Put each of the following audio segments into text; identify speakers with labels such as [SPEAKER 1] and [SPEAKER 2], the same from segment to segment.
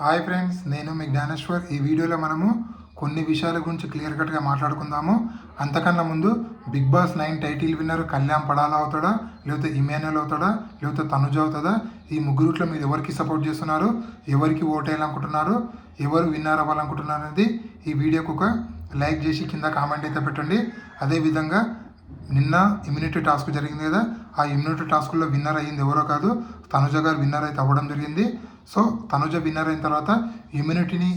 [SPEAKER 1] Hi friends, నేను మీ జ్ఞానేశ్వర్. ఈ వీడియోలో మనము కొన్ని విషయాల గురించి క్లియర్ కట్గా మాట్లాడుకుందాము. అంతకన్నా ముందు Bigg Boss 9 title winner Kalyan పడాలా అవుతాడా, లేకపోతే ఇమాన్యుయల్ అవుతాడా, లేకపోతే తనుజ అవుతుందా? ఈ ముగ్గురుట్లో మీరు ఎవరికి సపోర్ట్ చేస్తున్నారు, ఎవరికి ఓట్ వేయాలనుకుంటున్నారు, ఎవరు విన్నర్ అవ్వాలనుకుంటున్నారు అనేది ఈ వీడియోకి ఒక లైక్ చేసి కింద కామెంట్ అయితే పెట్టండి. అదేవిధంగా నిన్న ఇమ్యూనిటీ టాస్క్ జరిగింది కదా, ఆ ఇమ్యూనిటీ టాస్క్లో విన్నర్ అయ్యింది ఎవరో కాదు, తనుజ గారు విన్నర్ అయితే అవ్వడం జరిగింది. సో తనుజ విన్నర్ అయిన తర్వాత ఇమ్యూనిటీని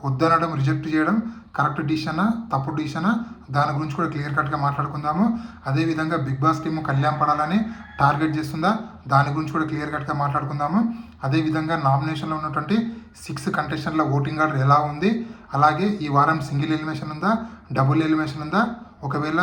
[SPEAKER 1] వద్దనడం, రిజెక్ట్ చేయడం కరెక్ట్ డిసిషనా, తప్పుడు డిసిషనా, దాని గురించి కూడా క్లియర్ కట్గా మాట్లాడుకుందాము. అదేవిధంగా బిగ్ బాస్ టీము కళ్యాణ్ పడాలని టార్గెట్ చేస్తుందా, దాని గురించి కూడా క్లియర్ కట్గా మాట్లాడుకుందాము. అదేవిధంగా నామినేషన్లో ఉన్నటువంటి 6 కంటెస్టెంట్ల ఓటింగ్ ఆర్డర్ ఎలా ఉంది, అలాగే ఈ వారం సింగిల్ ఎలిమినేషన్ ఉందా, డబుల్ ఎలిమినేషన్ ఉందా, ఒకవేళ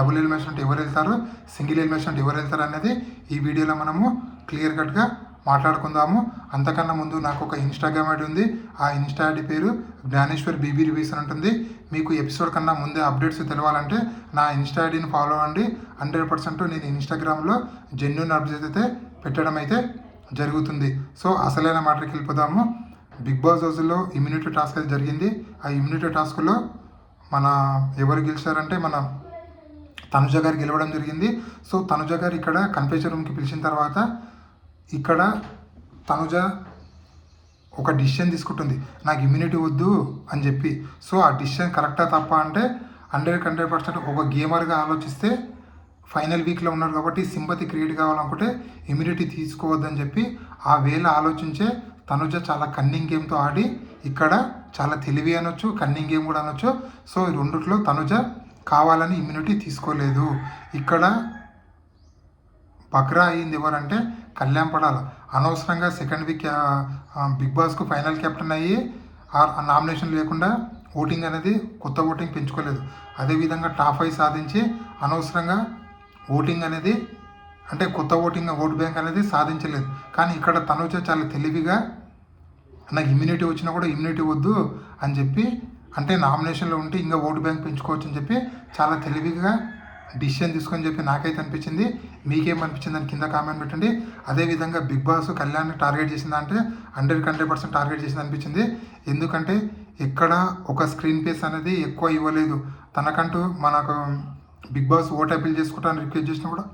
[SPEAKER 1] డబుల్ ఎలిమినేషన్ అంటే ఎవరు వెళ్తారు, సింగిల్ ఎలిమినేషన్ అంటే ఎవరు వెళ్తారు అనేది ఈ వీడియోలో మనము క్లియర్ కట్గా మాట్లాడుకుందాము. అంతకన్నా ముందు నాకు ఒక ఇన్స్టాగ్రామ్ ఐడి ఉంది. ఆ ఇన్స్టా ఐడి పేరు జ్ఞానేశ్వర్ బీబీ రివ్యూస్ అని ఉంటుంది. మీకు ఎపిసోడ్ కన్నా ముందే అప్డేట్స్ తెలవాలంటే నా ఇన్స్టా ఐడిని ఫాలో అవ్వండి. 100% నేను ఇన్స్టాగ్రామ్లో జెన్యూన్ అప్డేట్స్ అయితే పెట్టడం అయితే జరుగుతుంది. సో అసలైన మాటకి వెళ్ళిపోదాము. బిగ్ బాస్ హౌస్లో ఇమ్యూనిటీ టాస్క్ అయితే జరిగింది. ఆ ఇమ్యూనిటీ టాస్క్లో మన ఎవరు గెలిచారంటే మన తనుజ గారు గెలవడం జరిగింది. సో తనుజ గారు ఇక్కడ కన్ఫెషన్ రూమ్కి పిలిచిన తర్వాత ఇక్కడ తనుజ ఒక డిసిషన్ తీసుకుంటుంది, నాకు ఇమ్యూనిటీ వద్దు అని చెప్పి. సో ఆ డిసిషన్ కరెక్టా తప్ప అంటే 100% ఒక గేమర్గా ఆలోచిస్తే ఫైనల్ వీక్లో ఉన్నారు కాబట్టి సింపతి క్రియేట్ కావాలనుకుంటే ఇమ్యూనిటీ తీసుకోవద్దని చెప్పి ఆ వేళ ఆలోచించే తనుజ చాలా కన్నింగ్ గేమ్తో ఆడి ఇక్కడ చాలా తెలివి అనొచ్చు, కన్నింగ్ గేమ్ కూడా అనొచ్చు. సో ఈ రెండిట్లో తనుజ కావాలని ఇమ్యూనిటీ తీసుకోలేదు. ఇక్కడ బక్రా అయ్యింది ఎవరంటే కళ్యాణ్ పడాల. అనవసరంగా సెకండ్ వీక్ బిగ్ బాస్కు ఫైనల్ కెప్టెన్ అయ్యి ఆ నామినేషన్ లేకుండా ఓటింగ్ అనేది కొత్త ఓటింగ్ పెంచుకోలేదు. అదేవిధంగా టాప్ 5 సాధించి అనవసరంగా ఓటింగ్ అనేది అంటే కొత్త ఓటు బ్యాంక్ అనేది సాధించలేదు. కానీ ఇక్కడ తనుజ చాలా తెలివిగా నాకు ఇమ్యూనిటీ వచ్చినా కూడా ఇమ్యూనిటీ వద్దు అని చెప్పి, అంటే నామినేషన్లో ఉంటే ఇంకా ఓటు బ్యాంక్ పెంచుకోవచ్చు అని చెప్పి చాలా తెలివిగా డిసిషన్ తీసుకొని చెప్పి నాకైతే అనిపించింది. మీకేమనిపించింది అని కింద కామెంట్ పెట్టండి. అదేవిధంగా బిగ్ బాస్ కళ్యాణ్ని టార్గెట్ చేసిందా అంటే 100% టార్గెట్ చేసింది అనిపించింది. ఎందుకంటే ఎక్కడ ఒక స్క్రీన్ పేస్ అనేది ఎక్కువ ఇవ్వలేదు తనకంటూ. మనకు బిగ్ బాస్ ఓట్ అపీల్ చేసుకుంటాను రిక్వెస్ట్ చేసినా కూడా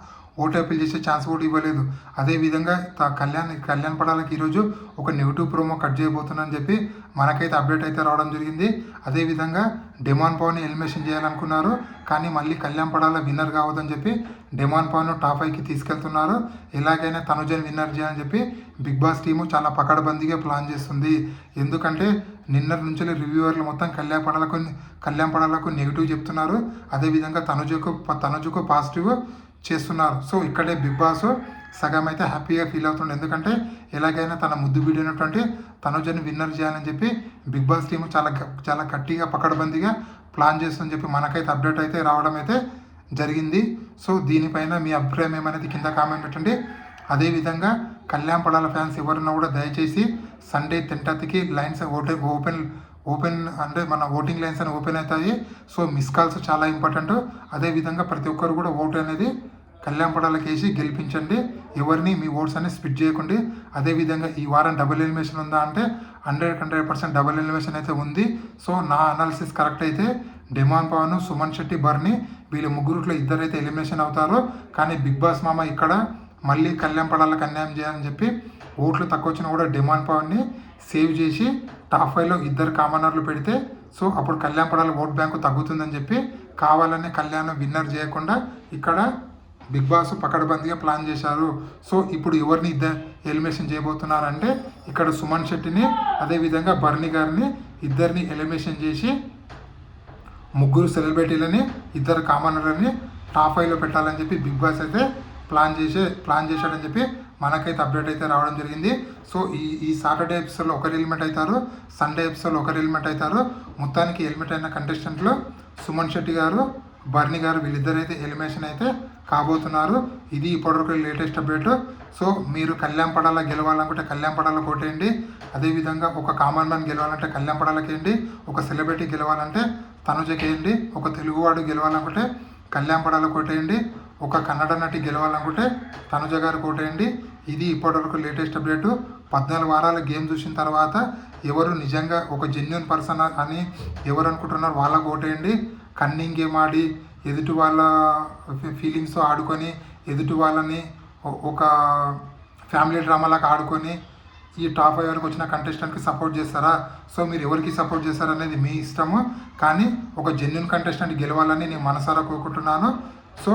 [SPEAKER 1] ఓటు అపీల్ చేసే ఛాన్స్ కూడా ఇవ్వలేదు. అదేవిధంగా కళ్యాణ్ పడాలకి ఈరోజు ఒక నెగిటివ్ ప్రోమో కట్ చేయబోతుందని చెప్పి మనకైతే అప్డేట్ అయితే రావడం జరిగింది. అదేవిధంగా డెమాన్ పవన్ ఎలిమినేషన్ చేయాలనుకున్నారు, కానీ మళ్ళీ కళ్యాణ్ పడాల విన్నర్ కావద్దని చెప్పి డెమాన్ పవన్ టాప్ 5కి తీసుకెళ్తున్నారు. ఎలాగైనా తనుజని విన్నర్ చేయాలని చెప్పి బిగ్ బాస్ టీము చాలా పకడ్బందీగా ప్లాన్ చేస్తుంది. ఎందుకంటే నిన్నటి నుంచి రివ్యూవర్లు మొత్తం కళ్యాణ్ పడాలకు నెగిటివ్ చెప్తున్నారు. అదేవిధంగా తనుజకు పాజిటివ్ చేస్తున్నారు. సో ఇక్కడే బిగ్ బాస్ సగం అయితే హ్యాపీగా ఫీల్ అవుతుంది. ఎందుకంటే ఎలాగైనా తన ముద్దు బిడ్డైనటువంటి తనుజని విన్నర్ చేయాలని చెప్పి బిగ్ బాస్ టీము చాలా గట్టిగా పకడ్బందీగా ప్లాన్ చేస్తుందని చెప్పి మనకైతే అప్డేట్ అయితే రావడం అయితే జరిగింది. సో దీనిపైన మీ అభిప్రాయం ఏమనేది కింద కామెంట్ పెట్టండి. అదేవిధంగా కళ్యాణ్ పడాల ఫ్యాన్స్ ఎవరున్నా కూడా దయచేసి సండే 10th లైన్స్ ఓపెన్ అంటే మన ఓటింగ్ లైన్స్ అని ఓపెన్ అవుతాయి. సో మిస్ కాల్స్ చాలా ఇంపార్టెంట్. అదేవిధంగా ప్రతి ఒక్కరు కూడా ఓటు అనేది కళ్యాణ్ పడాలకి వేసి గెలిపించండి. ఎవరిని మీ ఓట్స్ అనేది స్పిట్ చేయకండి. అదేవిధంగా ఈ వారం డబుల్ ఎలిమినేషన్ ఉందా అంటే 100% డబుల్ ఎలిమినేషన్ అయితే ఉంది. సో నా అనాలిసిస్ కరెక్ట్ అయితే డెమాన్ పవన్, సుమన్ శెట్టి, బర్నీ వీళ్ళ ముగ్గురుట్లో ఇద్దరైతే ఎలిమినేషన్ అవుతారు. కానీ బిగ్ బాస్ మామ ఇక్కడ మళ్ళీ కళ్యాణ్ పడాలకు అన్యాయం చేయాలని చెప్పి ఓట్లు తక్కువ వచ్చినా కూడా డెమాన్ పవన్ని సేవ్ చేసి టాప్ 5లో 2 కామనర్లు పెడితే సో అప్పుడు కళ్యాణ్ పడాల ఓట్ బ్యాంకు తగ్గుతుందని చెప్పి కావాలని కళ్యాణ్ విన్నర్ చేయకుండా ఇక్కడ బిగ్ బాస్ పకడ్బందీగా ప్లాన్ చేశారు. సో ఇప్పుడు ఎవరిని ఎలిమినేషన్ చేయబోతున్నారంటే ఇక్కడ సుమన్ శెట్టిని, అదేవిధంగా బర్నీ గారిని ఇద్దరిని ఎలిమినేషన్ చేసి 3 సెలబ్రిటీలని 2 కామనర్లని టాప్ 5లో పెట్టాలని చెప్పి బిగ్ బాస్ అయితే ప్లాన్ చేశాడని చెప్పి మనకైతే అప్డేట్ అయితే రావడం జరిగింది. సో ఈ సాటర్డే ఎపిసోడ్లో ఒకరు ఎలిమినేట్ అవుతారు, సండే ఎపిసోడ్లో ఒకరు ఎలిమినేట్ అవుతారు. మొత్తానికి ఎలిమినేట్ అయిన కంటెస్టెంట్లు సుమన్ శెట్టి గారు, బర్నీ గారు వీళ్ళిద్దరైతే ఎలిమినేషన్ అయితే కాబోతున్నారు. ఇది ఇప్పటివరకు లేటెస్ట్ అప్డేట్. సో మీరు కళ్యాణ్ పడాల గెలవాలనుకుంటే కళ్యాణ్ పడాల కొట్టేయండి. అదేవిధంగా ఒక కామన్ మ్యాన్ గెలవాలంటే కళ్యాణ్ పడాలకి వేయండి. ఒక సెలబ్రిటీ గెలవాలంటే తనుజకి వేయండి. ఒక తెలుగువాడు గెలవాలనుకుంటే కళ్యాణ్ పడాల కొట్టేయండి. ఒక కన్నడ నటి గెలవాలనుకుంటే తనుజ గారు కొట్టేయండి. ఇది ఇప్పటివరకు లేటెస్ట్ అప్డేటు. 14 వారాల గేమ్ చూసిన తర్వాత ఎవరు నిజంగా ఒక జెన్యున్ పర్సన్ అని ఎవరు అనుకుంటున్నారు వాళ్ళకు ఓటేయండి. కన్నింగ్ గేమ్ ఆడి ఎదుటి వాళ్ళ ఫీలింగ్స్తో ఆడుకొని ఎదుటి వాళ్ళని ఒక ఫ్యామిలీ డ్రామాలాగా ఆడుకొని ఈ టాప్ 5 వరకు వచ్చిన కంటెస్టెంట్కి సపోర్ట్ చేస్తారా? సో మీరు ఎవరికి సపోర్ట్ చేస్తారనేది మీ ఇష్టము, కానీ ఒక జెన్యున్ కంటెస్టెంట్ గెలవాలని నేను మనసారా కోరుకుంటున్నాను. సో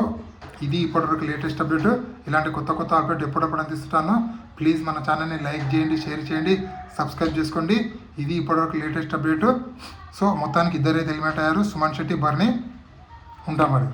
[SPEAKER 1] ఇది ఇప్పటివరకు లేటెస్ట్ అప్డేట్. ఇలాంటి కొత్త కొత్త అప్డేట్ ఎప్పుడప్పుడు అందిస్తాను. ప్లీజ్ మన ఛానల్ని లైక్ చేయండి, షేర్ చేయండి, సబ్స్క్రైబ్ చేసుకోండి. ఇది ఇప్పటివరకు లేటెస్ట్ అప్డేట్. సో మొత్తానికి ఇద్దరైతే ఎలిమినేట్ అయ్యారు, సుమన్ శెట్టి, బర్నీ. ఉంటాం మరి.